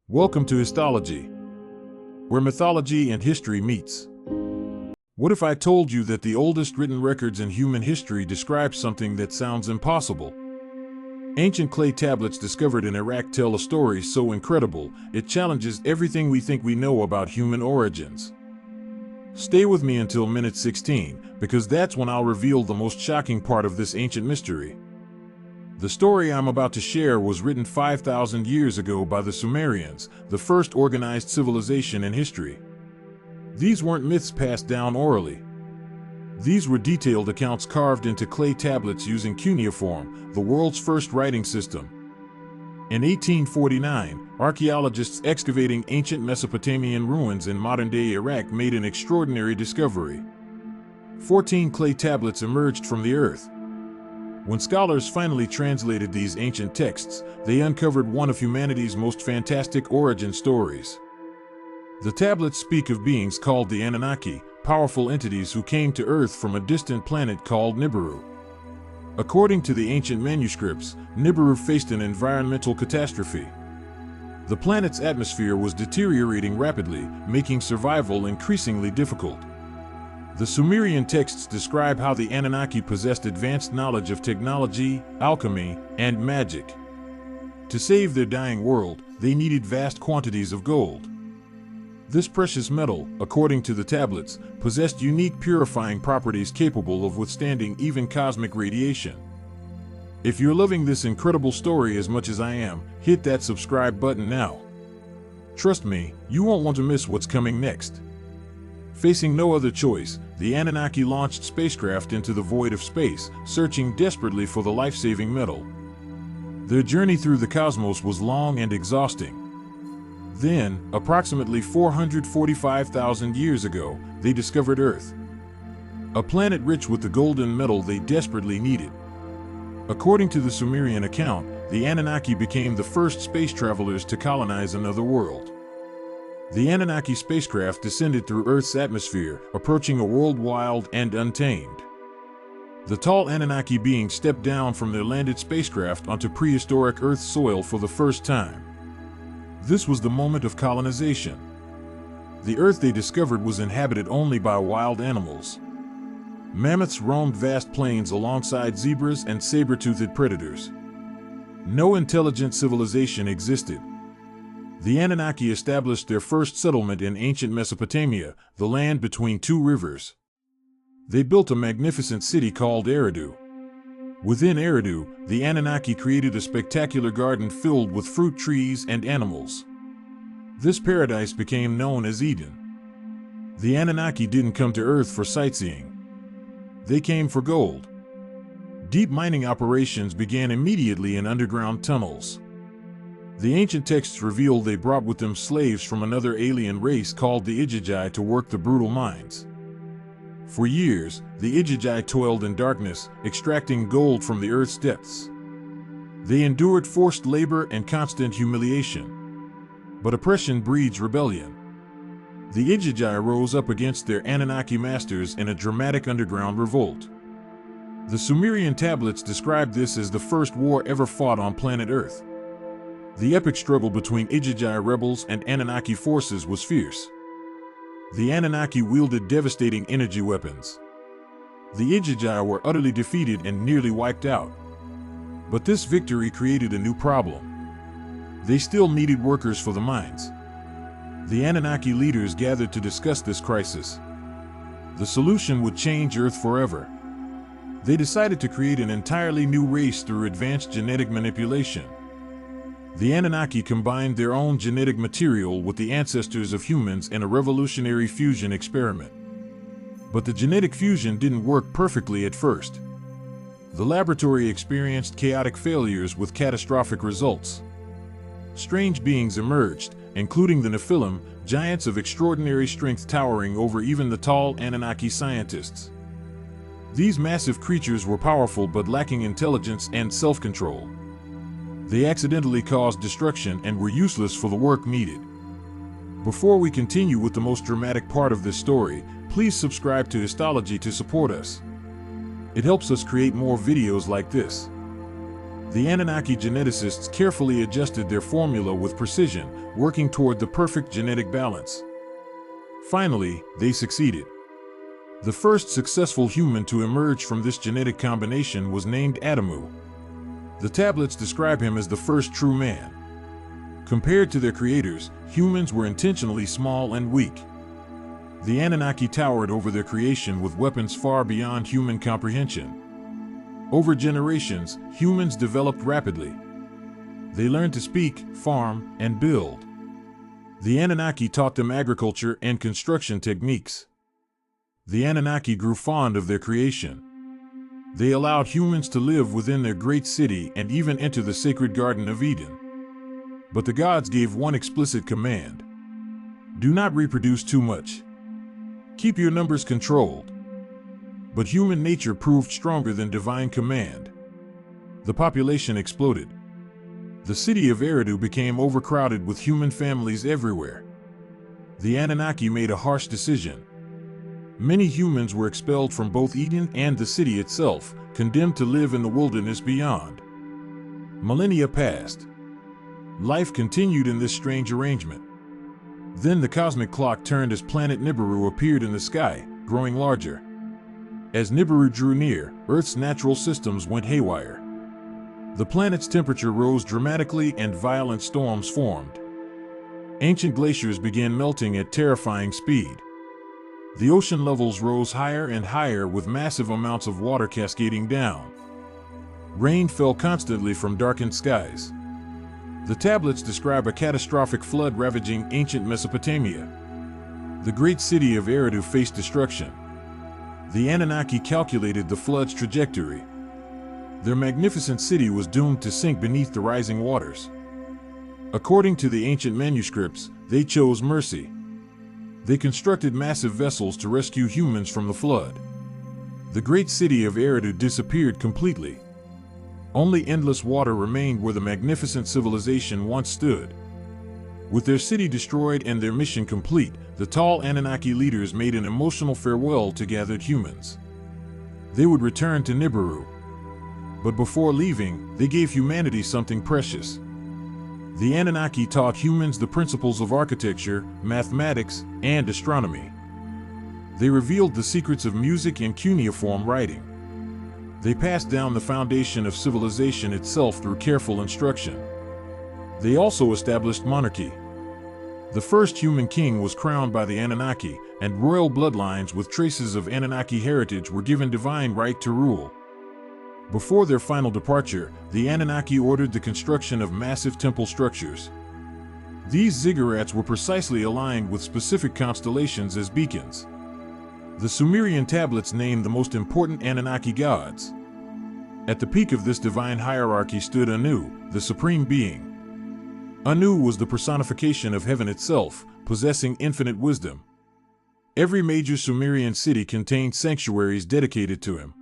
Welcome to Histology, where mythology and history meets. What if I told you that the oldest written records in human history describe something that sounds impossible? Ancient clay tablets discovered in Iraq tell a story so incredible, it challenges everything we think we know about human origins. Stay with me until minute 16, because that's when I'll reveal the most shocking part of this ancient mystery. The story I'm about to share was written 5,000 years ago by the Sumerians, the first organized civilization in history. These weren't myths passed down orally. These were detailed accounts carved into clay tablets using cuneiform, the world's first writing system. In 1849, archaeologists excavating ancient Mesopotamian ruins in modern-day Iraq made an extraordinary discovery. 14 clay tablets emerged from the earth. When scholars finally translated these ancient texts, they uncovered one of humanity's most fantastic origin stories. The tablets speak of beings called the Anunnaki, powerful entities who came to Earth from a distant planet called Nibiru. According to the ancient manuscripts, Nibiru faced an environmental catastrophe. The planet's atmosphere was deteriorating rapidly, making survival increasingly difficult. The Sumerian texts describe how the Anunnaki possessed advanced knowledge of technology, alchemy, and magic. To save their dying world, they needed vast quantities of gold. This precious metal, according to the tablets, possessed unique purifying properties capable of withstanding even cosmic radiation. If you're loving this incredible story as much as I am, hit that subscribe button now. Trust me, you won't want to miss what's coming next. Facing no other choice, the Anunnaki launched spacecraft into the void of space, searching desperately for the life-saving metal. Their journey through the cosmos was long and exhausting. Then, approximately 445,000 years ago, they discovered Earth, a planet rich with the golden metal they desperately needed. According to the Sumerian account, the Anunnaki became the first space travelers to colonize another world. The Anunnaki spacecraft descended through Earth's atmosphere, approaching a world wild and untamed. The tall Anunnaki beings stepped down from their landed spacecraft onto prehistoric Earth soil for the first time. This was the moment of colonization. The Earth they discovered was inhabited only by wild animals. Mammoths roamed vast plains alongside zebras and saber-toothed predators. No intelligent civilization existed. The Anunnaki established their first settlement in ancient Mesopotamia, the land between two rivers. They built a magnificent city called Eridu. Within Eridu, the Anunnaki created a spectacular garden filled with fruit trees and animals. This paradise became known as Eden. The Anunnaki didn't come to Earth for sightseeing. They came for gold. Deep mining operations began immediately in underground tunnels. The ancient texts reveal they brought with them slaves from another alien race called the Igigi to work the brutal mines. For years, the Igigi toiled in darkness, extracting gold from the Earth's depths. They endured forced labor and constant humiliation. But oppression breeds rebellion. The Igigi rose up against their Anunnaki masters in a dramatic underground revolt. The Sumerian tablets describe this as the first war ever fought on planet Earth. The epic struggle between Igigi rebels and Anunnaki forces was fierce. The Anunnaki wielded devastating energy weapons. The Igigi were utterly defeated and nearly wiped out. But this victory created a new problem. They still needed workers for the mines. The Anunnaki leaders gathered to discuss this crisis. The solution would change Earth forever. They decided to create an entirely new race through advanced genetic manipulation. The Anunnaki combined their own genetic material with the ancestors of humans in a revolutionary fusion experiment. But the genetic fusion didn't work perfectly at first. The laboratory experienced chaotic failures with catastrophic results. Strange beings emerged, including the Nephilim, giants of extraordinary strength towering over even the tall Anunnaki scientists. These massive creatures were powerful but lacking intelligence and self-control. They accidentally caused destruction and were useless for the work needed. Before we continue with the most dramatic part of this story, please subscribe to Histology to support us. It helps us create more videos like this. The Anunnaki geneticists carefully adjusted their formula with precision, working toward the perfect genetic balance. Finally, they succeeded. The first successful human to emerge from this genetic combination was named Adamu. The tablets describe him as the first true man. Compared to their creators, humans were intentionally small and weak. The Anunnaki towered over their creation with weapons far beyond human comprehension. Over generations, humans developed rapidly. They learned to speak, farm, and build. The Anunnaki taught them agriculture and construction techniques. The Anunnaki grew fond of their creation. They allowed humans to live within their great city and even enter the sacred Garden of Eden. But the gods gave one explicit command: do not reproduce too much. Keep your numbers controlled. But human nature proved stronger than divine command. The population exploded. The city of Eridu became overcrowded with human families everywhere. The Anunnaki made a harsh decision. Many humans were expelled from both Eden and the city itself, condemned to live in the wilderness beyond. Millennia passed. Life continued in this strange arrangement. Then the cosmic clock turned as planet Nibiru appeared in the sky, growing larger. As Nibiru drew near, Earth's natural systems went haywire. The planet's temperature rose dramatically and violent storms formed. Ancient glaciers began melting at terrifying speed. The ocean levels rose higher and higher with massive amounts of water cascading down. Rain fell constantly from darkened skies. The tablets describe a catastrophic flood ravaging ancient Mesopotamia. The great city of Eridu faced destruction. The Anunnaki calculated the flood's trajectory. Their magnificent city was doomed to sink beneath the rising waters. According to the ancient manuscripts, they chose mercy. They constructed massive vessels to rescue humans from the flood. The great city of Eridu disappeared completely. Only endless water remained where the magnificent civilization once stood. With their city destroyed and their mission complete, the tall Anunnaki leaders made an emotional farewell to gathered humans. They would return to Nibiru. But before leaving, they gave humanity something precious. The Anunnaki taught humans the principles of architecture, mathematics, and astronomy. They revealed the secrets of music and cuneiform writing. They passed down the foundation of civilization itself through careful instruction. They also established monarchy. The first human king was crowned by the Anunnaki, and royal bloodlines with traces of Anunnaki heritage were given divine right to rule. Before their final departure, the Anunnaki ordered the construction of massive temple structures. These ziggurats were precisely aligned with specific constellations as beacons. The Sumerian tablets named the most important Anunnaki gods. At the peak of this divine hierarchy stood Anu, the supreme being. Anu was the personification of heaven itself, possessing infinite wisdom. Every major Sumerian city contained sanctuaries dedicated to him.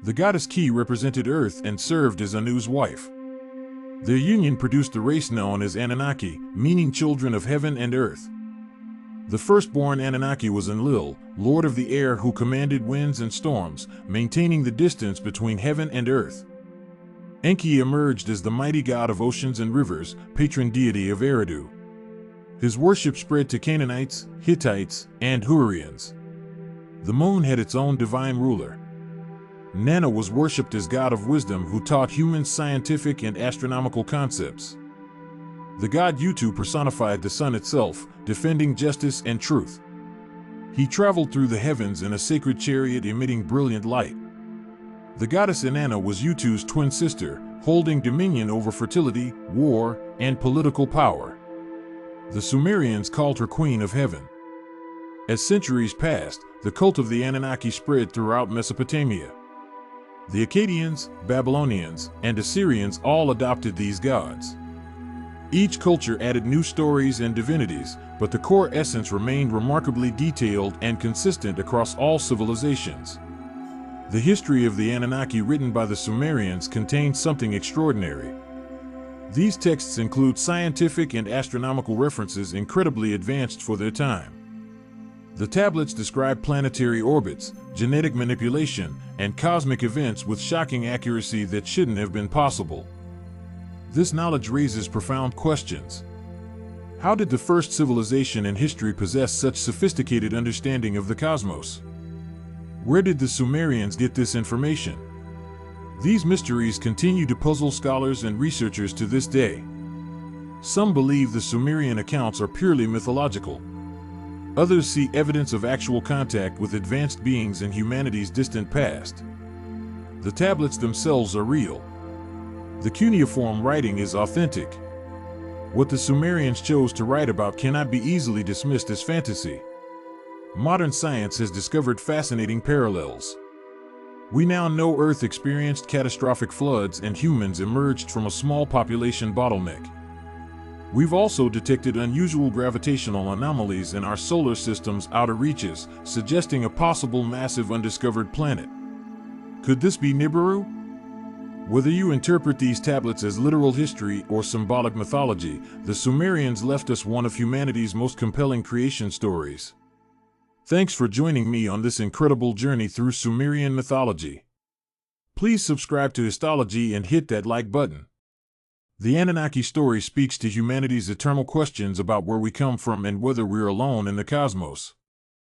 The goddess Ki represented Earth and served as Anu's wife. Their union produced the race known as Anunnaki, meaning children of heaven and earth. The firstborn Anunnaki was Enlil, lord of the air who commanded winds and storms, maintaining the distance between heaven and earth. Enki emerged as the mighty god of oceans and rivers, patron deity of Eridu. His worship spread to Canaanites, Hittites, and Hurrians. The moon had its own divine ruler. Nana was worshipped as god of wisdom who taught humans scientific and astronomical concepts. The god Utu personified the sun itself, defending justice and truth. He traveled through the heavens in a sacred chariot emitting brilliant light. The goddess Inanna was Utu's twin sister, holding dominion over fertility, war, and political power. The Sumerians called her Queen of Heaven. As centuries passed, the cult of the Anunnaki spread throughout Mesopotamia. The Akkadians, Babylonians, and Assyrians all adopted these gods. Each culture added new stories and divinities, but the core essence remained remarkably detailed and consistent across all civilizations. The history of the Anunnaki written by the Sumerians contains something extraordinary. These texts include scientific and astronomical references incredibly advanced for their time. The tablets describe planetary orbits, genetic manipulation, and cosmic events with shocking accuracy that shouldn't have been possible. This knowledge raises profound questions. How did the first civilization in history possess such sophisticated understanding of the cosmos? Where did the Sumerians get this information? These mysteries continue to puzzle scholars and researchers to this day. Some believe the Sumerian accounts are purely mythological. Others see evidence of actual contact with advanced beings in humanity's distant past. The tablets themselves are real. The cuneiform writing is authentic. What the Sumerians chose to write about cannot be easily dismissed as fantasy. Modern science has discovered fascinating parallels. We now know Earth experienced catastrophic floods and humans emerged from a small population bottleneck. We've also detected unusual gravitational anomalies in our solar system's outer reaches, suggesting a possible massive undiscovered planet. Could this be Nibiru? Whether you interpret these tablets as literal history or symbolic mythology, the Sumerians left us one of humanity's most compelling creation stories. Thanks for joining me on this incredible journey through Sumerian mythology. Please subscribe to Histology and hit that like button. The Anunnaki story speaks to humanity's eternal questions about where we come from and whether we're alone in the cosmos.